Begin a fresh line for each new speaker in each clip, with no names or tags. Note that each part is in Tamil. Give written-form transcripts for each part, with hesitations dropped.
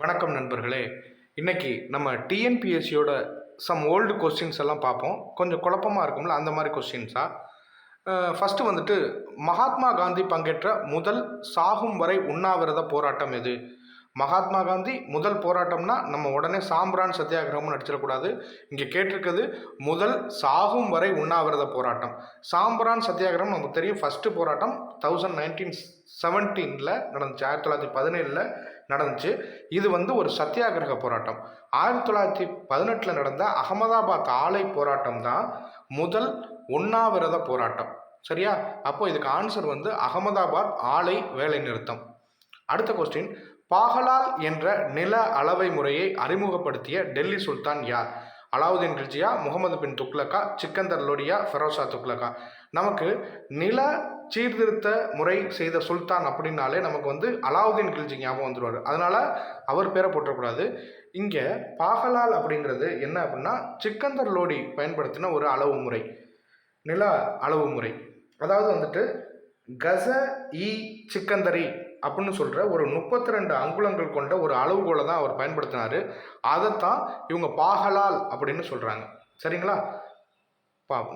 வணக்கம் நண்பர்களே. இன்னைக்கு நம்ம டிஎன்பிஎஸ்சியோட சம் ஓல்டு கொஸ்டின்ஸ் எல்லாம் பார்ப்போம். கொஞ்சம் குழப்பமாக இருக்கும்ல, அந்த மாதிரி கொஸ்டின்ஸா. ஃபஸ்ட்டு வந்துட்டு, மகாத்மா காந்தி பங்கேற்ற முதல் சாகும் வரை உண்ணாவிரத போராட்டம் எது? மகாத்மா காந்தி முதல் போராட்டம்னா நம்ம உடனே சாம்பிரான் சத்தியாகிரகம்னு நடிச்சிடக்கூடாது. இங்கே கேட்டிருக்கிறது முதல் சாகும் வரை உண்ணாவிரத போராட்டம். சாம்பிரான் சத்தியாகிரகம் நமக்கு தெரியும், ஃபஸ்ட்டு போராட்டம் 1917 நடந்துச்சு, 1917 நடந்துச்சு. இது ஒரு சத்தியாகிரக போராட்டம். 1918 நடந்த அகமதாபாத் ஆலை போராட்டம் தான் முதல் உண்ணாவிரத போராட்டம். சரியா? அப்போ இதுக்கு ஆன்சர் அகமதாபாத் ஆலை வேலை நிறுத்தம். அடுத்த கொஸ்டின், பாகலால் என்ற நில அளவை முறையை அறிமுகப்படுத்திய டெல்லி சுல்தான் யார்? அலாவுதீன் கில்ஜியா, முகமது பின் துக்லக்கா, சிக்கந்தர் லோடியா, ஃபெரோஷா துக்லக்கா. நமக்கு நில சீர்திருத்த முறை செய்த சுல்தான் அப்படின்னாலே நமக்கு அலாவுதீன் கில்ஜி ஞாபகம் வந்துடுவார். அதனால் அவர் பேரை போட்டக்கூடாது. இங்கே பாகலால் அப்படிங்கிறது என்ன அப்படின்னா, சிக்கந்தர் லோடி பயன்படுத்தின ஒரு அளவு முறை, நில அளவு முறை. அதாவது கச இ சிக்கந்தரி அப்படின்னு சொல்கிற ஒரு 32 அங்குலங்கள் கொண்ட ஒரு அளவுகோலை தான் அவர் பயன்படுத்தினார். அதைத்தான் இவங்க பாகலால் அப்படின்னு சொல்கிறாங்க. சரிங்களா?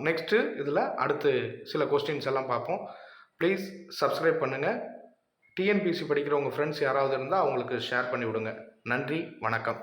நெக்ஸ்ட்டு இதில் அடுத்து சில கொஸ்டின்ஸ் எல்லாம் பார்ப்போம். ப்ளீஸ் சப்ஸ்கிரைப் பண்ணுங்கள். டிஎன்பிஎஸ்சி படிக்கிற உங்கள் ஃப்ரெண்ட்ஸ் யாராவது இருந்தால் அவங்களுக்கு ஷேர் பண்ணி விடுங்க. நன்றி, வணக்கம்.